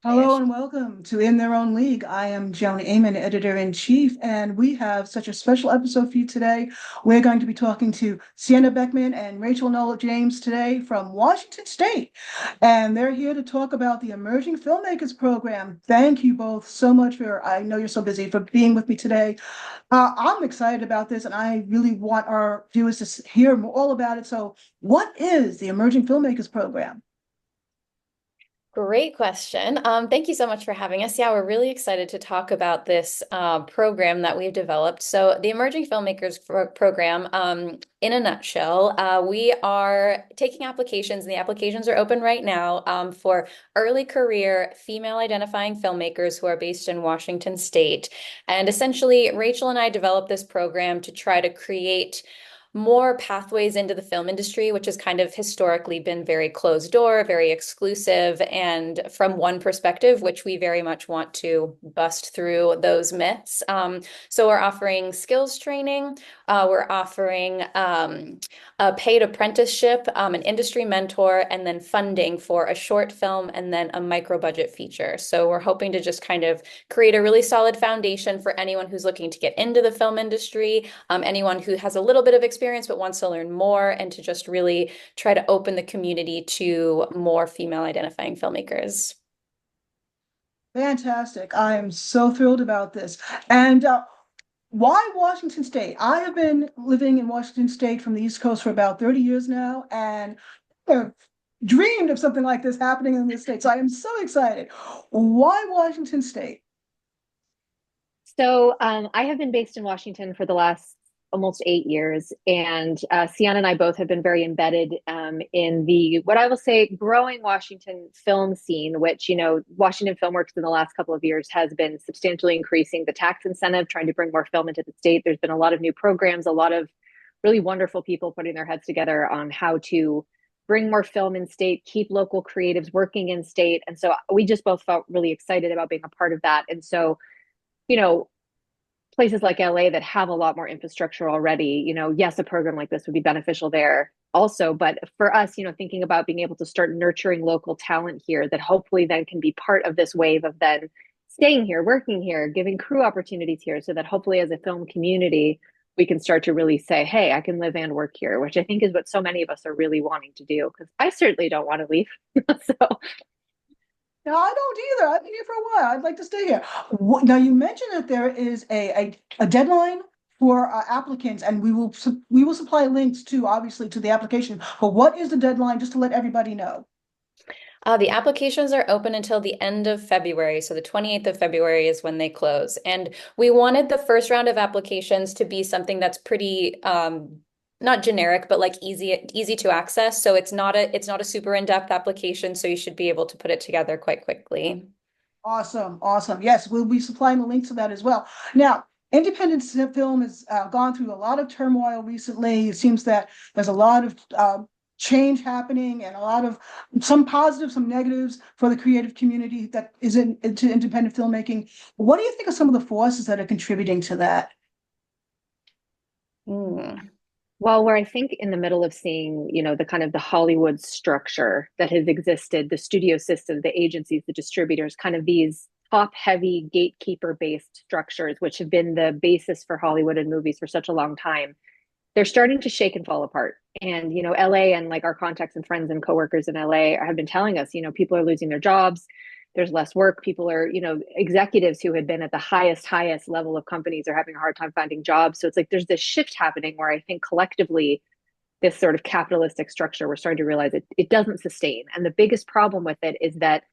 Hello and welcome to In Their Own League. I am Joan Amon, editor-in-chief, and we have such a special episode for you today. We're going to be talking to Sienna Beckman and Rachel Noll James today from Washington State, and they're here to talk about the Emerging Filmmakers Program. Thank you both so much I know you're so busy, for being with me today. I'm excited about this, and I really want our viewers to hear all about it. So, what is the Emerging Filmmakers Program? Great question. Thank you so much for having us. Yeah, we're really excited to talk about this program that we've developed. So, the Emerging Filmmakers Program, in a nutshell, we are taking applications, and the applications are open right now for early career female identifying filmmakers who are based in Washington State. And essentially, Rachel and I developed this program to try to create more pathways into the film industry, which has kind of historically been very closed door, very exclusive, and from one perspective, which we very much want to bust through those myths. So we're offering skills training, we're offering a paid apprenticeship, an industry mentor, and then funding for a short film and then a micro budget feature. So we're hoping to just kind of create a really solid foundation for anyone who's looking to get into the film industry, anyone who has a little bit of experience but wants to learn more, and to just really try to open the community to more female identifying filmmakers. Fantastic. I am so thrilled about this. And why Washington State? I have been living in Washington State from the East Coast for about 30 years now, and I've dreamed of something like this happening in this state. So I am so excited. Why Washington State? I have been based in Washington for the last almost 8 years, and Sienna and I both have been very embedded in the what I will say growing Washington film scene, which Washington Filmworks in the last couple of years has been substantially increasing the tax incentive, trying to bring more film into the state. There's been a lot of new programs, a lot of really wonderful people putting their heads together on how to bring more film in state, keep local creatives working in state, and so we just both felt really excited about being a part of that. And so you know, places like LA that have a lot more infrastructure already, yes, a program like this would be beneficial there also. But for us, thinking about being able to start nurturing local talent here that hopefully then can be part of this wave of then staying here, working here, giving crew opportunities here, so that hopefully as a film community, we can start to really say, hey, I can live and work here, which I think is what so many of us are really wanting to do, because I certainly don't want to leave. So No, I don't either. I've been here for a while. I'd like to stay here. Now, you mentioned that there is a deadline for applicants, and we will supply links to obviously to the application. But what is the deadline, just to let everybody know? The applications are open until the end of February. So the 28th of February is when they close. And we wanted the first round of applications to be something that's pretty not generic, but like easy to access. So it's not a super in-depth application, so you should be able to put it together quite quickly. Awesome, awesome. Yes, we'll be supplying the links to that as well. Now, independent film has gone through a lot of turmoil recently. It seems that there's a lot of change happening, and a lot of some positives, some negatives for the creative community that is into independent filmmaking. What do you think of some of the forces that are contributing to that? Hmm. Well, we're, I think, in the middle of seeing, the kind of the Hollywood structure that has existed, the studio system, the agencies, the distributors, kind of these top-heavy gatekeeper-based structures, which have been the basis for Hollywood and movies for such a long time. They're starting to shake and fall apart. And, LA and like our contacts and friends and coworkers in LA have been telling us, people are losing their jobs. There's less work. People are, executives who had been at the highest level of companies are having a hard time finding jobs. So it's like there's this shift happening where I think collectively, this sort of capitalistic structure, we're starting to realize it doesn't sustain. And the biggest problem with it is that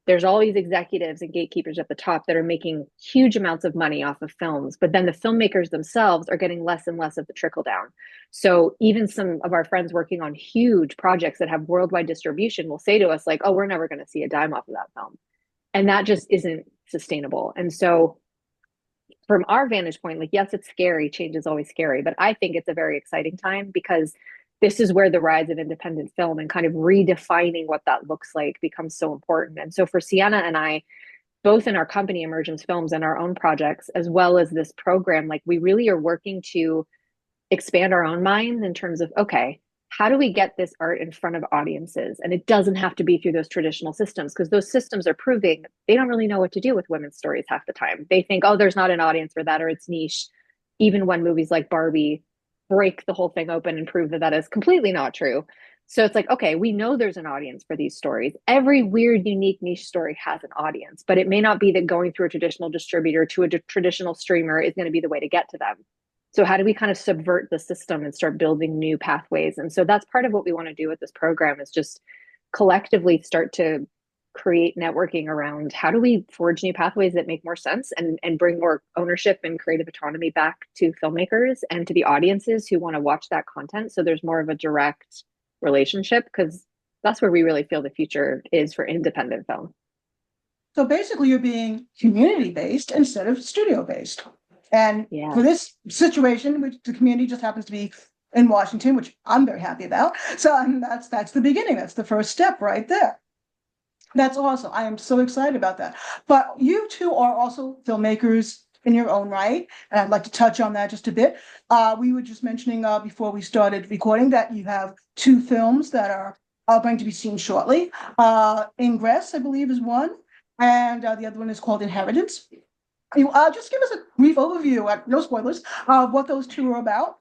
there's all these executives and gatekeepers at the top that are making huge amounts of money off of films, but then the filmmakers themselves are getting less and less of the trickle down. So even some of our friends working on huge projects that have worldwide distribution will say to us like, oh, we're never going to see a dime off of that film. And that just isn't sustainable. And so from our vantage point, like, yes, it's scary. Change is always scary, but I think it's a very exciting time because this is where the rise of independent film and kind of redefining what that looks like becomes so important. And so for Sienna and I, both in our company, Emergence Films, and our own projects, as well as this program, like we really are working to expand our own minds in terms of, okay, how do we get this art in front of audiences? And it doesn't have to be through those traditional systems, because those systems are proving they don't really know what to do with women's stories half the time. They think, oh, there's not an audience for that, or it's niche, even when movies like Barbie break the whole thing open and prove that that is completely not true. So it's like, okay, we know there's an audience for these stories. Every weird, unique niche story has an audience, but it may not be that going through a traditional distributor to a traditional streamer is going to be the way to get to them. So how do we kind of subvert the system and start building new pathways? And so that's part of what we want to do with this program, is just collectively start to create networking around how do we forge new pathways that make more sense, and bring more ownership and creative autonomy back to filmmakers and to the audiences who want to watch that content. So there's more of a direct relationship, because that's where we really feel the future is for independent film. So basically, you're being community-based instead of studio-based. And Yeah. for this situation, which the community just happens to be in Washington, which I'm very happy about. So that's the beginning. That's the first step right there. That's awesome. I am so excited about that. But you two are also filmmakers in your own right, and I'd like to touch on that just a bit. We were just mentioning before we started recording that you have two films that are going to be seen shortly. Ingress, I believe, is one, and the other one is called Inheritance. You just give us a brief overview, no spoilers, of what those two are about.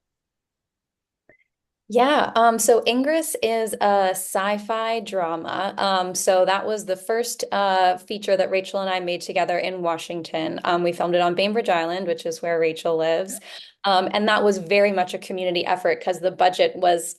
Yeah, so Ingress is a sci-fi drama. So that was the first feature that Rachel and I made together in Washington. We filmed it on Bainbridge Island, which is where Rachel lives. And that was very much a community effort because the budget was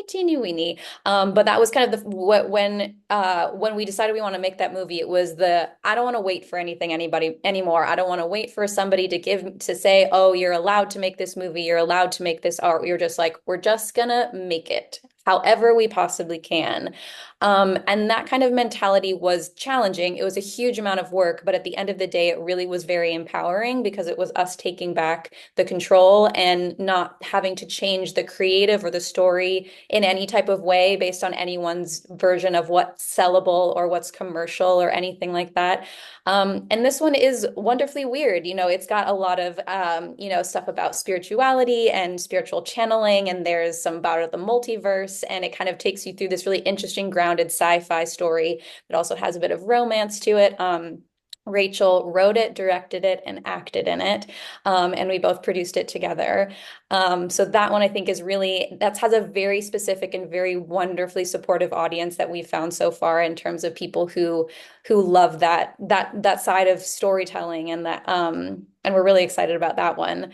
teeny weeny. But that was kind of the when we decided we want to make that movie, it was I don't want to wait for anybody anymore. I don't want to wait for somebody to say, oh, you're allowed to make this movie, you're allowed to make this art. You're just like, we're just gonna make it however we possibly can. And that kind of mentality was challenging. It was a huge amount of work, but at the end of the day, it really was very empowering because it was us taking back the control and not having to change the creative or the story in any type of way based on anyone's version of what's sellable or what's commercial or anything like that. And this one is wonderfully weird. It's got a lot of, stuff about spirituality and spiritual channeling, and there's some about the multiverse, and it kind of takes you through this really interesting, grounded sci-fi story that also has a bit of romance to it. Rachel wrote it, directed it, and acted in it. And we both produced it together. So that one I think has a very specific and very wonderfully supportive audience that we've found so far in terms of people who love that side of storytelling, and and we're really excited about that one.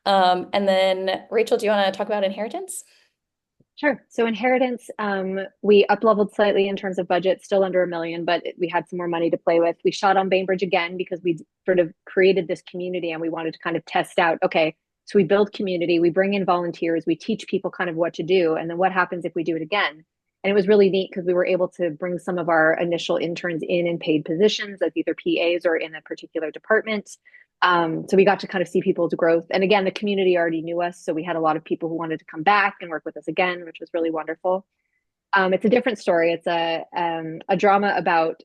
And then Rachel, do you want to talk about Inheritance? Sure. So Inheritance, we up-leveled slightly in terms of budget, still under $1 million, but we had some more money to play with. We shot on Bainbridge again because we sort of created this community and we wanted to kind of test out, okay, so we build community, we bring in volunteers, we teach people kind of what to do, and then what happens if we do it again? And it was really neat because we were able to bring some of our initial interns in paid positions as either PAs or in a particular department. So we got to kind of see people's growth. And again, the community already knew us. So we had a lot of people who wanted to come back and work with us again, which was really wonderful. It's a different story. It's a drama about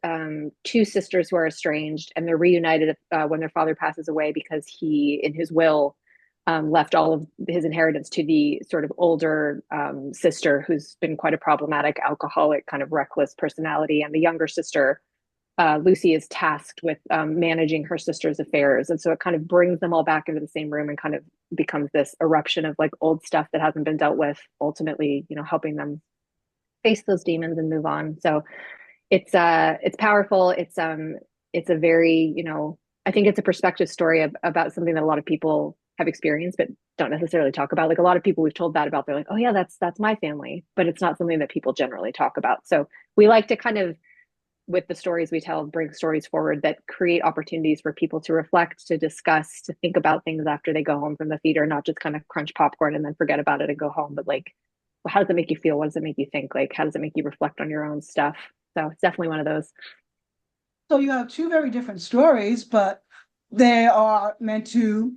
two sisters who are estranged, and they're reunited when their father passes away because he, in his will, left all of his inheritance to the sort of older sister who's been quite a problematic, alcoholic, kind of reckless personality. And the younger sister, Lucy, is tasked with managing her sister's affairs. And so it kind of brings them all back into the same room and kind of becomes this eruption of like old stuff that hasn't been dealt with, ultimately, helping them face those demons and move on. So it's powerful. It's a very, I think it's a perspective story about something that a lot of people have experienced but don't necessarily talk about. Like a lot of people we've told that about, they're like, oh yeah, that's my family, but it's not something that people generally talk about. So we like to kind of, with the stories we tell, bring stories forward that create opportunities for people to reflect, to discuss, to think about things after they go home from the theater, not just kind of crunch popcorn and then forget about it and go home, but like, well, how does it make you feel? What does it make you think? Like, how does it make you reflect on your own stuff? So it's definitely one of those. So you have two very different stories, but they are meant to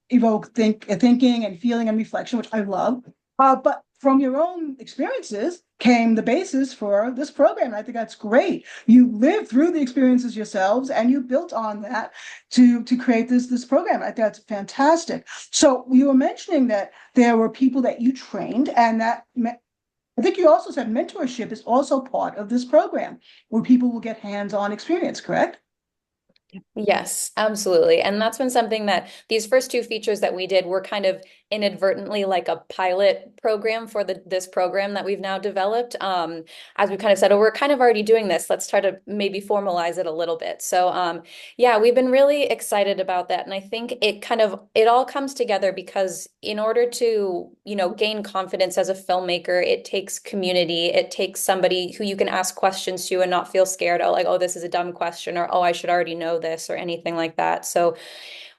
evoke thinking and feeling and reflection, which I love. But from your own experiences came the basis for this program. I think that's great. You lived through the experiences yourselves and you built on that to create this program. I think that's fantastic. So you were mentioning that there were people that you trained, and that I think you also said mentorship is also part of this program where people will get hands-on experience, correct? Yes, absolutely. And that's been something that these first two features that we did were kind of inadvertently like a pilot program for this program that we've now developed. As we kind of said, oh, we're kind of already doing this. Let's try to maybe formalize it a little bit. So yeah, we've been really excited about that. And I think it all comes together because in order to, gain confidence as a filmmaker, it takes community. It takes somebody who you can ask questions to and not feel scared. Oh, like, oh, this is a dumb question, or oh, I should already know this, or anything like that. So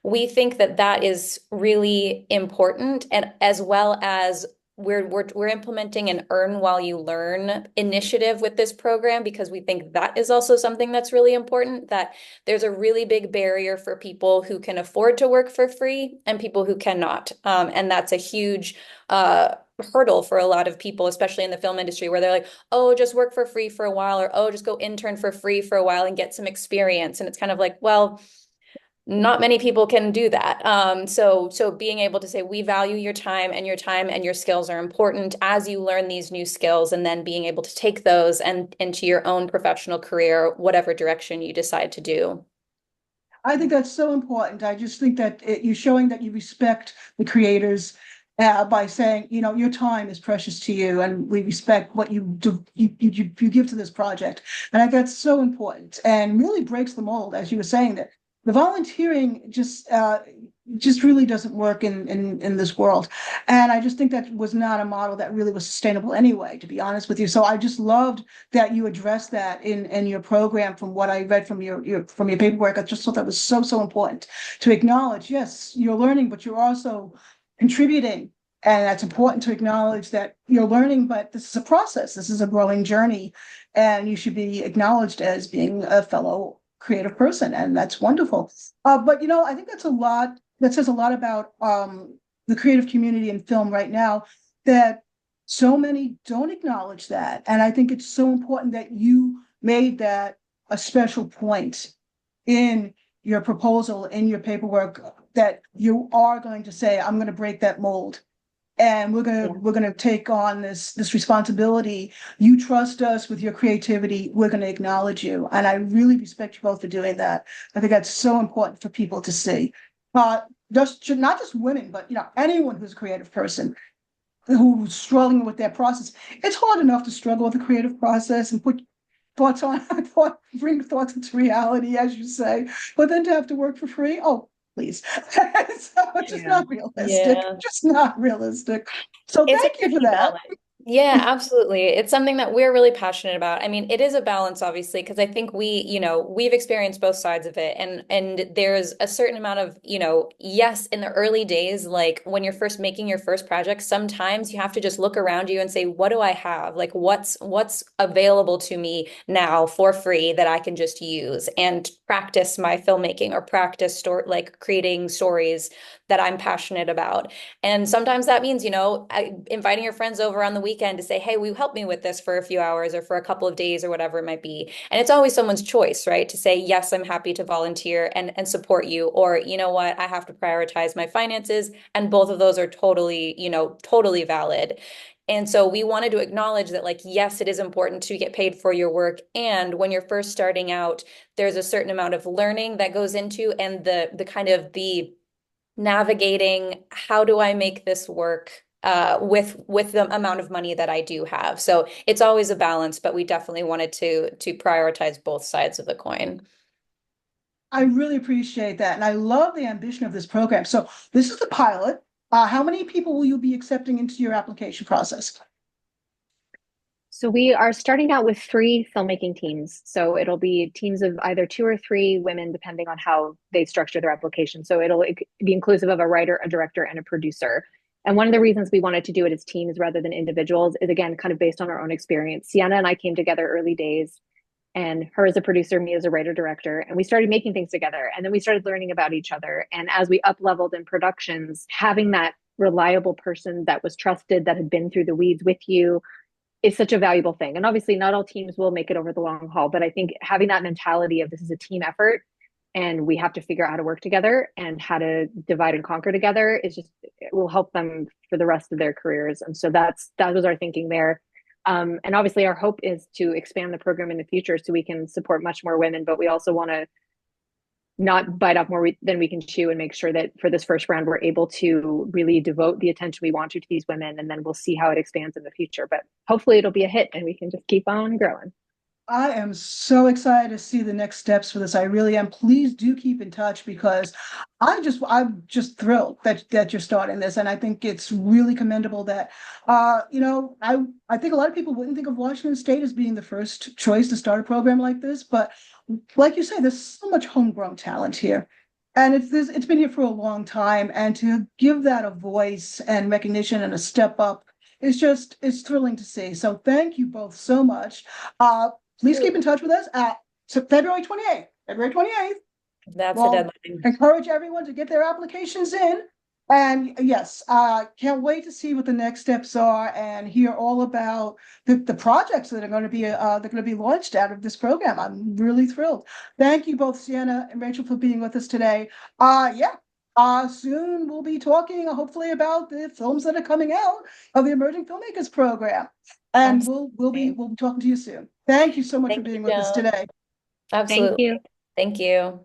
we think that that is really important, and as well as we're implementing an earn while you learn initiative with this program, because we think that is also something that's really important, that there's a really big barrier for people who can afford to work for free and people who cannot. And that's a huge hurdle for a lot of people, especially in the film industry, where they're like, oh, just work for free for a while, or oh, just go intern for free for a while and get some experience. And it's kind of like, well, not many people can do that. So being able to say, we value your time, and your skills are important as you learn these new skills, and then being able to take those and into your own professional career, whatever direction you decide to do. I think that's so important. I just think that you're showing that you respect the creators by saying, your time is precious to you, and we respect what you do, you give to this project. And I think that's so important and really breaks the mold, as you were saying, that the volunteering just really doesn't work in this world. And I just think that was not a model that really was sustainable anyway, to be honest with you. So I just loved that you addressed that in your program. From what I read from your paperwork, I just thought that was so important to acknowledge. Yes, you're learning, but you're also contributing. And that's important to acknowledge that you're learning, but this is a process. This is a growing journey, and you should be acknowledged as being a fellow creative person, and that's wonderful. But I think that says a lot about the creative community in film right now, that so many don't acknowledge that. And I think it's so important that you made that a special point in your proposal, in your paperwork, that you are going to say, I'm going to break that mold, and we're gonna take on this responsibility. You trust us with your creativity. We're gonna acknowledge you, and I really respect you both for doing that. I think that's so important for people to see. Just not just women, but anyone who's a creative person who's struggling with their process. It's hard enough to struggle with the creative process and put thoughts on bring thoughts into reality, as you say, but then to have to work for free. Oh, please. So it's just not realistic. Yeah. Just not realistic. So It's a thank you for tricky that. balance. Yeah, absolutely. It's something that we're really passionate about. I mean, it is a balance, obviously, because I think we've experienced both sides of it. And there's a certain amount of, yes, in the early days, like when you're first making your first project, sometimes you have to just look around you and say, what do I have? Like what's available to me now for free that I can just use and practice my filmmaking, or practice like creating stories that I'm passionate about. And sometimes that means, inviting your friends over on the weekend to say, hey, will you help me with this for a few hours or for a couple of days or whatever it might be. And it's always someone's choice, right? To say, yes, I'm happy to volunteer and support you. Or, you know what, I have to prioritize my finances. And both of those are totally valid. And so we wanted to acknowledge that, like, yes, it is important to get paid for your work. And when you're first starting out, there's a certain amount of learning that goes into, and the kind of the navigating, how do I make this work with the amount of money that I do have. So it's always a balance, but we definitely wanted to prioritize both sides of the coin. I really appreciate that. And I love the ambition of this program. So this is the pilot. How many people will you be accepting into your application process? So we are starting out with 3 filmmaking teams. So it'll be teams of either 2 or 3 women, depending on how they structure their application. So it'll be inclusive of a writer, a director, and a producer. And one of the reasons we wanted to do it as teams rather than individuals is, again, kind of based on our own experience. Sienna and I came together early days, and her as a producer, me as a writer director, and we started making things together. And then we started learning about each other. And as we up leveled in productions, having that reliable person that was trusted, that had been through the weeds with you, is such a valuable thing. And obviously not all teams will make it over the long haul, but I think having that mentality of this is a team effort and we have to figure out how to work together and how to divide and conquer together, is just, it will help them for the rest of their careers. And so that was our thinking there. And obviously our hope is to expand the program in the future so we can support much more women, but we also want to not bite off more than we can chew and make sure that for this first round, we're able to really devote the attention we want to these women. And then we'll see how it expands in the future, but hopefully it'll be a hit and we can just keep on growing. I am so excited to see the next steps for this. I really am. Please do keep in touch because I'm just thrilled that you're starting this. And I think it's really commendable that, I think a lot of people wouldn't think of Washington State as being the first choice to start a program like this, but like you say, there's so much homegrown talent here. And it's been here for a long time. And to give that a voice and recognition and a step up it's thrilling to see. So thank you both so much. Please keep in touch with us at February 28th. February 28th. That's the Well, deadline. encourage everyone to get their applications in. And yes, can't wait to see what the next steps are and hear all about the projects that are going to be launched out of this program. I'm really thrilled. Thank you both, Sienna and Rachel, for being with us today. Soon we'll be talking hopefully about the films that are coming out of the Emerging Filmmakers program. And we'll be talking to you soon. Thank you so much for Thank you, being with us Joan. today. Thank Absolutely. you. Thank you.